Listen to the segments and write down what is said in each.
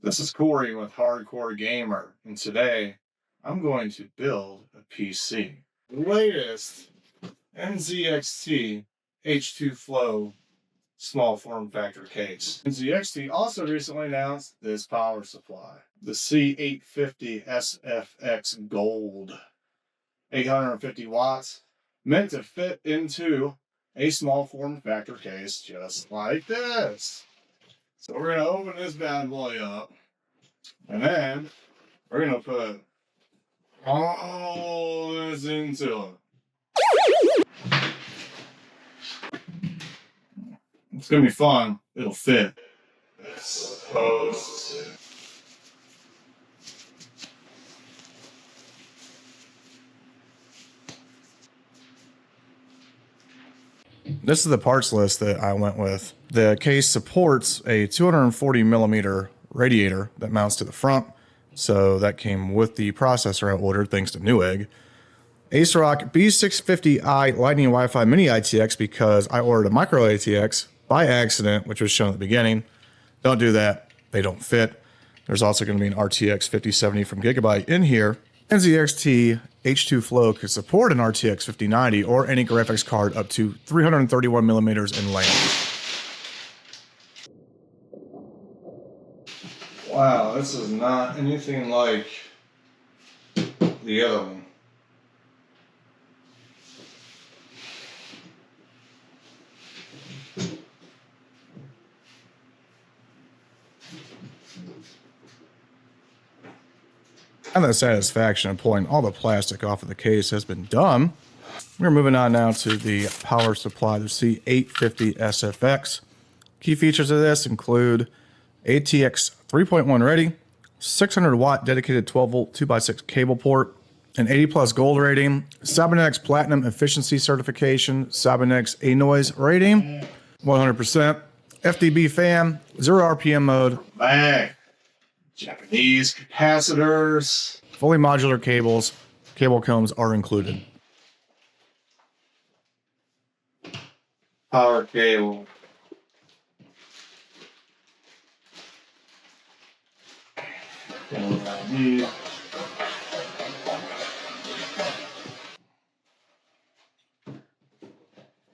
This is Corey with Hardcore Gamer, and today I'm going to build a PC. The latest NZXT H2 Flow small form factor case. NZXT also recently announced this power supply, the C850 SFX Gold, 850 watts, meant to fit into a small form factor case just like this. So we're going to open this bad boy up, and then we're going to put all this into it. It's going to be fun. It'll fit. It's supposed to. This is the parts list that I went with. The case supports a 240 millimeter radiator that mounts to the front. So that came with the processor I ordered thanks to Newegg. ASRock B650i Lightning Wi-Fi Mini ITX because I ordered a micro ATX by accident, which was shown at the beginning. Don't do that. They don't fit. There's also going to be an RTX 5070 from Gigabyte in here. NZXT H2 Flow could support an RTX 5090 or any graphics card up to 331 millimeters in length. Wow, this is not anything like the other one. And the satisfaction of pulling all the plastic off of the case has been done. We're moving on now to the power supply, the C850 SFX. Key features of this include ATX 3.1 ready, 600 watt dedicated 12 volt 2x6 cable port, an 80 plus gold rating, Cybernetics Platinum Efficiency Certification, Cybernetics A-Noise rating, 100%, FDB fan, 0 RPM mode, bang. Japanese capacitors, fully modular cables, cable combs are included. Power cable.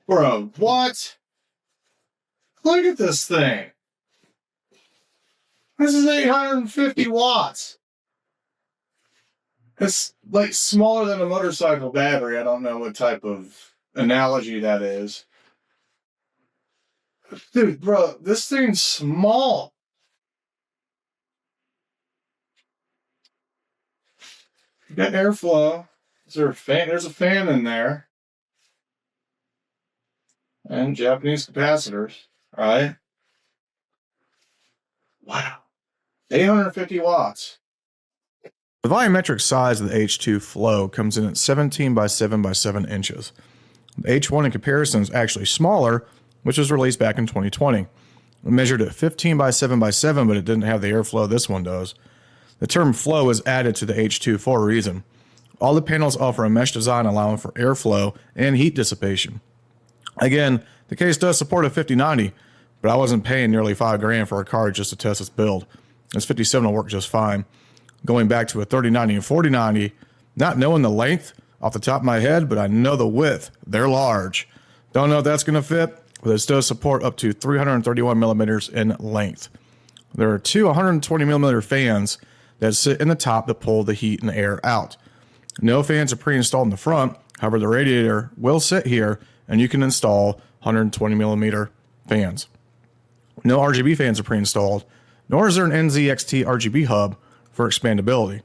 Bro, what? Look at this thing. This is 850 watts. It's like smaller than a motorcycle battery. I don't know what type of analogy that is. Dude, bro, this thing's small. You got airflow. Is there a fan? There's a fan in there. And Japanese capacitors. All right. Wow. 850 watts. The volumetric size of the H2 Flow comes in at 17 by 7 by 7 inches. The H1 in comparison is actually smaller, which was released back in 2020. It measured at 15 by 7 by 7, but it didn't have the airflow this one does. The term flow is added to the H2 for a reason. All the panels offer a mesh design allowing for airflow and heat dissipation. Again, the case does support a 5090, but I wasn't paying nearly $5 grand for a card just to test its build. This 57 will work just fine. Going back to a 3090 and 4090, not knowing the length off the top of my head, but I know the width. They're large. Don't know if that's going to fit, but it does support up to 331 millimeters in length. There are two 120 millimeter fans that sit in the top that pull the heat and air out. No fans are pre-installed in the front. However, the radiator will sit here and you can install 120 millimeter fans. No RGB fans are pre-installed, nor is there an NZXT RGB hub for expandability.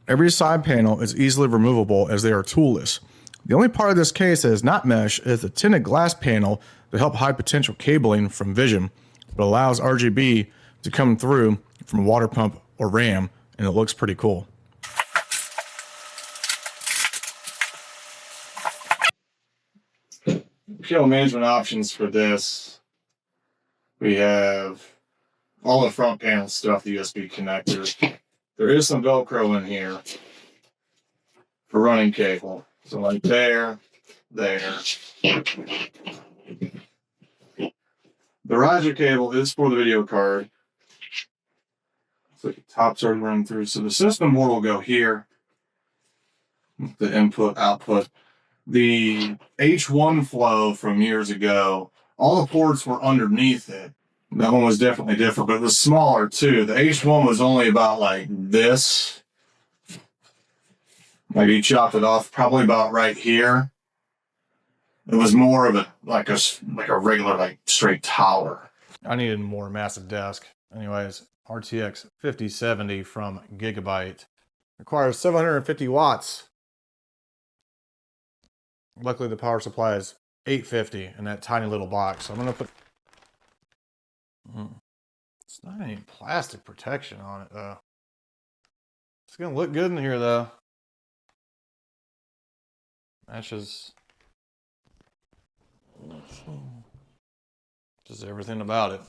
Every side panel is easily removable as they are toolless. The only part of this case that is not mesh is the tinted glass panel to help hide potential cabling from vision, but allows RGB to come through from water pump or RAM, and it looks pretty cool. Cable management options for this. We have all the front panel stuff, the USB connectors. There is some Velcro in here for running cable. So like there. The riser cable is for the video card. So the top started running through. So the system board will go here. The input, output. The H1 flow from years ago, all the ports were underneath it. That one was definitely different, but it was smaller too. The H1 was only about like this. Like you chopped it off probably about right here. It was more of a like a regular like straight tower. I needed a more massive desk. Anyways, RTX 5070 from Gigabyte requires 750 watts. Luckily, the power supply is 850 in that tiny little box. So I'm gonna put. It's not any plastic protection on it though. It's gonna look good in here though. Matches. Just everything about it.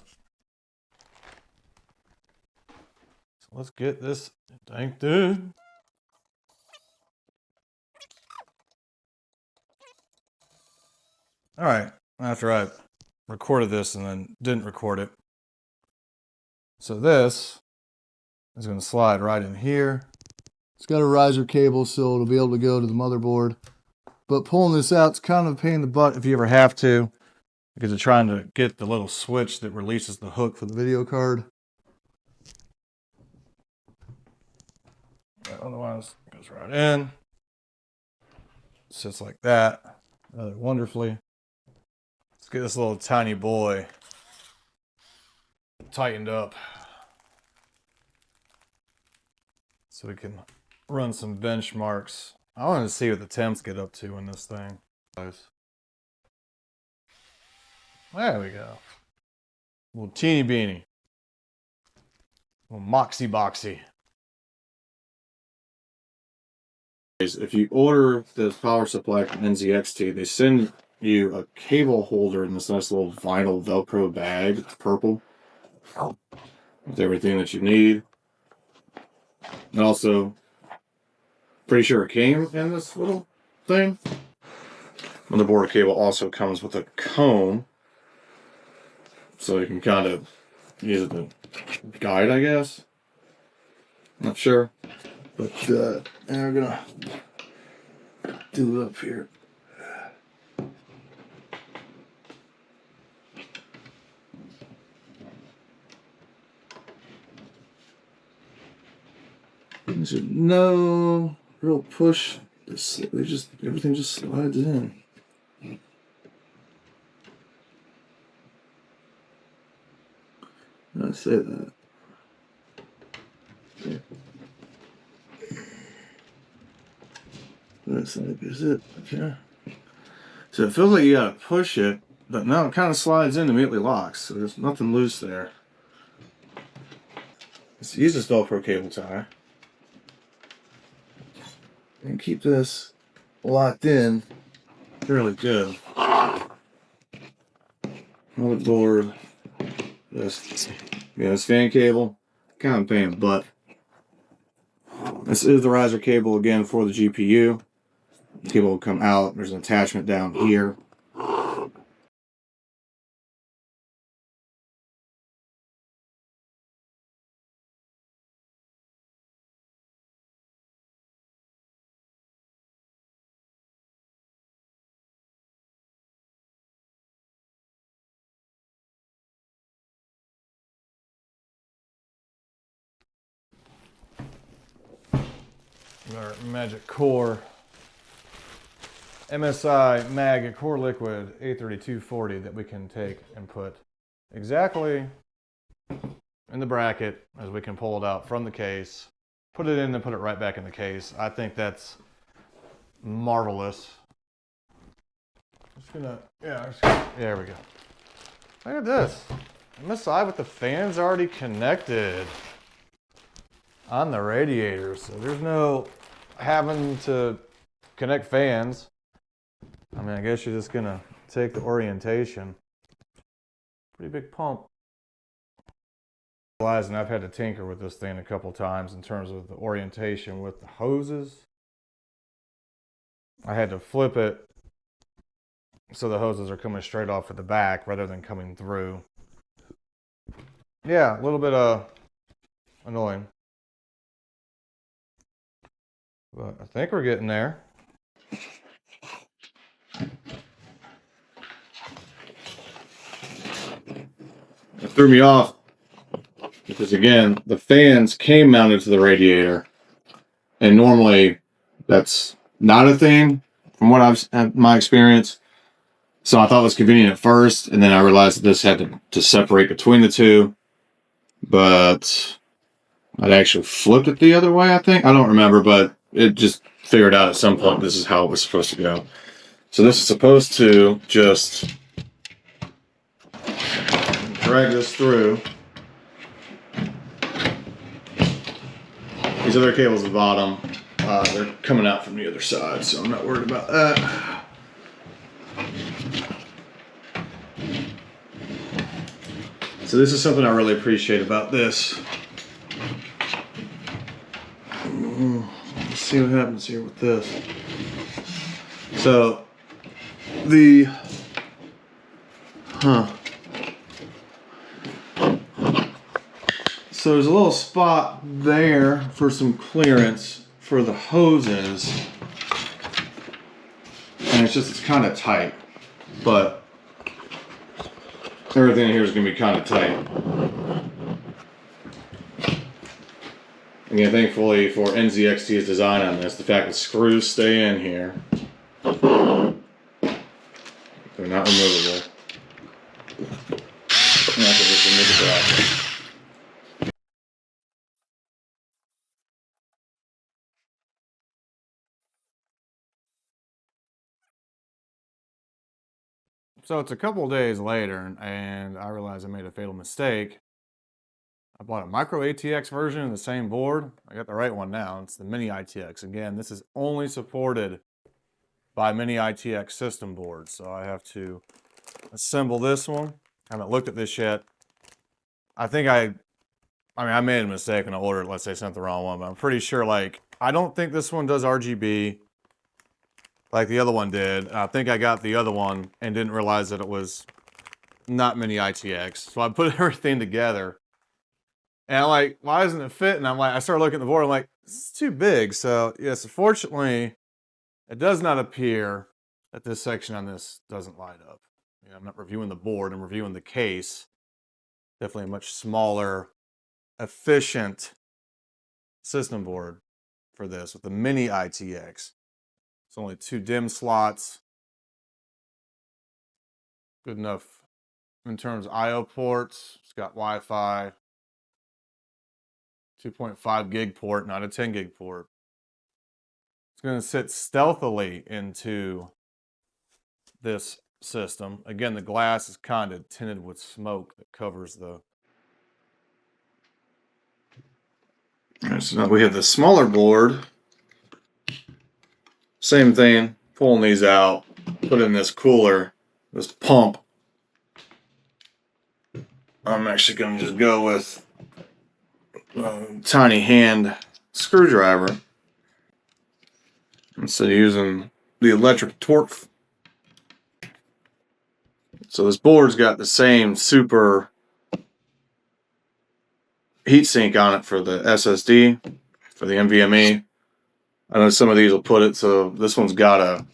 So let's get this thing done. All right, after I recorded this and then didn't record it. So this is going to slide right in here. It's got a riser cable, so it'll be able to go to the motherboard. But pulling this out, it's kind of a pain in the butt if you ever have to, because it's trying to get the little switch that releases the hook for the video card. Otherwise, it goes right in. Sits like that. Rather wonderfully. Let's get this little tiny boy tightened up so we can run some benchmarks. I wanted to see what the temps get up to in this thing. There we go. A little teeny beanie. A little moxie boxy. If you order the power supply from NZXT, they send you a cable holder in this nice little vinyl Velcro bag. It's purple. With everything that you need. And also, pretty sure it came in this little thing. Motherboard cable also comes with a comb. So you can kind of use it to guide, I guess. Not sure. But and we're gonna do it up here. There's no real push. Everything just slides in. I say that. Yeah. That's it. Okay. So it feels like you gotta push it, but now it kind of slides in, immediately locks. So there's nothing loose there. Let's use this Velcro cable tie and keep this locked in fairly good. Motherboard. This fan cable. Kind of a pain in the butt. This is the riser cable again for the GPU. The cable will come out. There's an attachment down here. Our Magic Core MSI Mag Core Liquid A3240 that we can take and put exactly in the bracket as we can pull it out from the case, put it in and put it right back in the case. I think that's marvelous. Just gonna, there we go. Look at this. MSI with the fans already connected on the radiator, so there's no having to connect fans. I mean, I guess you're just gonna take the orientation. Pretty big pump. And I've had to tinker with this thing a couple times in terms of the orientation with the hoses. I had to flip it so the hoses are coming straight off at the back rather than coming through. Yeah, a little bit of annoying. But I think we're getting there. It threw me off because, again, the fans came mounted to the radiator, and normally that's not a thing from what I've had my experience. So I thought it was convenient at first, and then I realized that this had to separate between the two. But I'd actually flipped it the other way, I think. I don't remember, but it just figured out at some point this is how it was supposed to go. So this is supposed to just drag this through. These other cables at the bottom, they're coming out from the other side, so I'm not worried about that. So this is something I really appreciate about this. Let's see what happens here with this. So So there's a little spot there for some clearance for the hoses, and it's kind of tight, but everything here is going to be kind of tight. Again, thankfully for NZXT's design on this, the fact that screws stay in here, they're not removable. And I can just remove the bracket. So it's a couple of days later, and I realized I made a fatal mistake. I bought a micro ATX version of the same board. I got the right one now. It's the mini ITX. Again, this is only supported by mini ITX system boards. So I have to assemble this one. I haven't looked at this yet. I think I made a mistake when I ordered, let's say I sent the wrong one, but I'm pretty sure, like, I don't think this one does RGB like the other one did. I think I got the other one and didn't realize that it was not mini ITX. So I put everything together. And I'm like, why doesn't it fit? And I started looking at the board. I'm like, this is too big. So yes, unfortunately, it does not appear that this section on this doesn't light up. You know, I'm not reviewing the board, I'm reviewing the case. Definitely a much smaller, efficient system board for this with the mini ITX. It's only 2 DIMM slots. Good enough in terms of I/O ports. It's got Wi-Fi. 2.5 gig port, not a 10 gig port. It's going to sit stealthily into this system. Again, the glass is kind of tinted with smoke that covers the... All right, so now we have the smaller board. Same thing, pulling these out, put in this cooler, this pump. I'm actually going to just go with a tiny hand screwdriver instead of using the electric torque. So this board's got the same super heatsink on it for the SSD, for the NVMe. I know some of these will put it, so this one's got a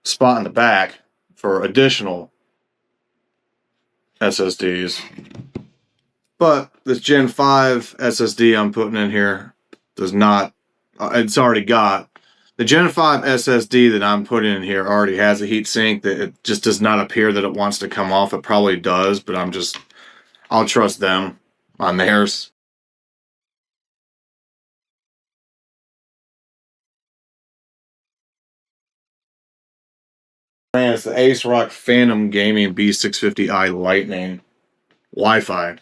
spot in the back for additional SSDs. But this Gen 5 SSD I'm putting in here does not, it's already got, the Gen 5 SSD that I'm putting in here already has a heatsink that it just does not appear that it wants to come off. It probably does, but I'll trust them on theirs. And it's the Ace Rock Phantom Gaming B650i Lightning Wi-Fi.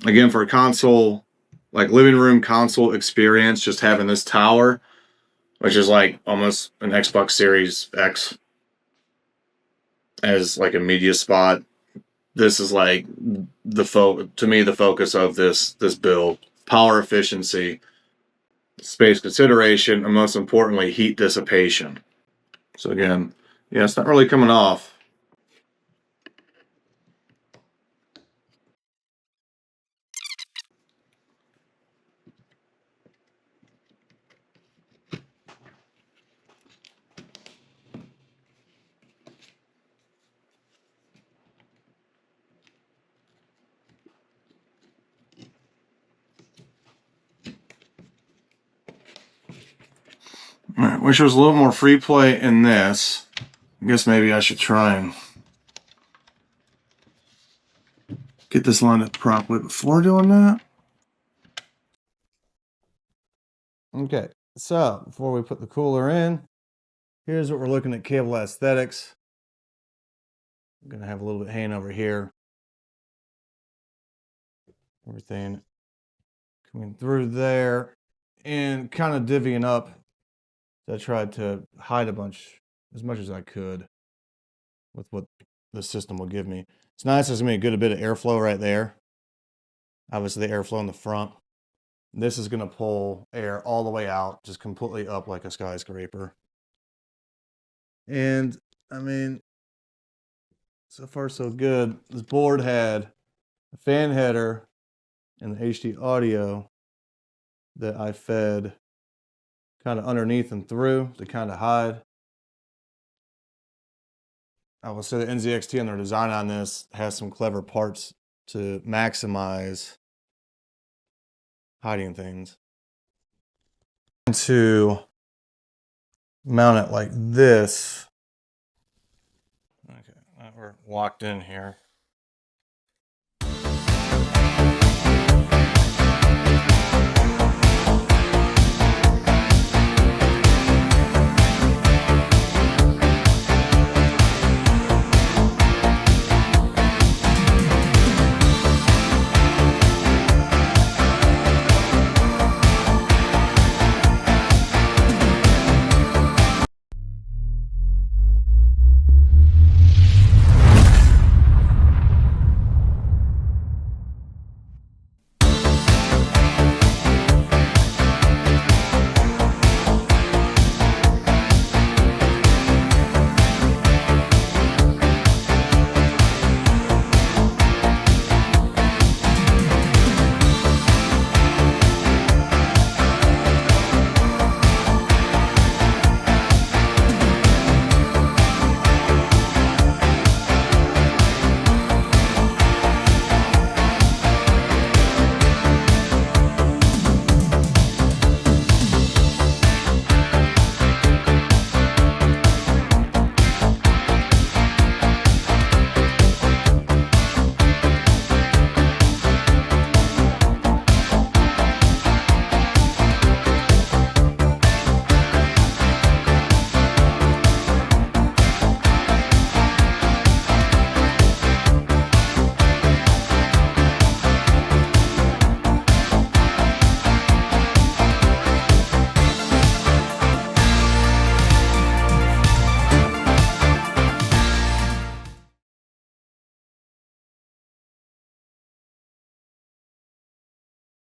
Again, for a console, like living room console experience, just having this tower, which is like almost an Xbox Series X as like a media spot. This is like to me the focus of this build. Power efficiency, space consideration, and most importantly, heat dissipation. So again, yeah, it's not really coming off. I wish there was a little more free play in this. I guess maybe I should try and get this lined up properly before doing that. Okay, so before we put the cooler in, here's what we're looking at cable aesthetics. I'm gonna have a little bit hanging over here. Everything coming through there and kind of divvying up. I tried to hide a bunch as much as I could with what the system will give me. It's nice, there's gonna be a good bit of airflow right there. Obviously the airflow in the front. This is gonna pull air all the way out, just completely up like a skyscraper. And I mean, so far so good. This board had a fan header and the HD audio that I fed kind of underneath and through to kind of hide. I will say the NZXT and their design on this has some clever parts to maximize hiding things. To mount it like this. Okay, we're locked in here.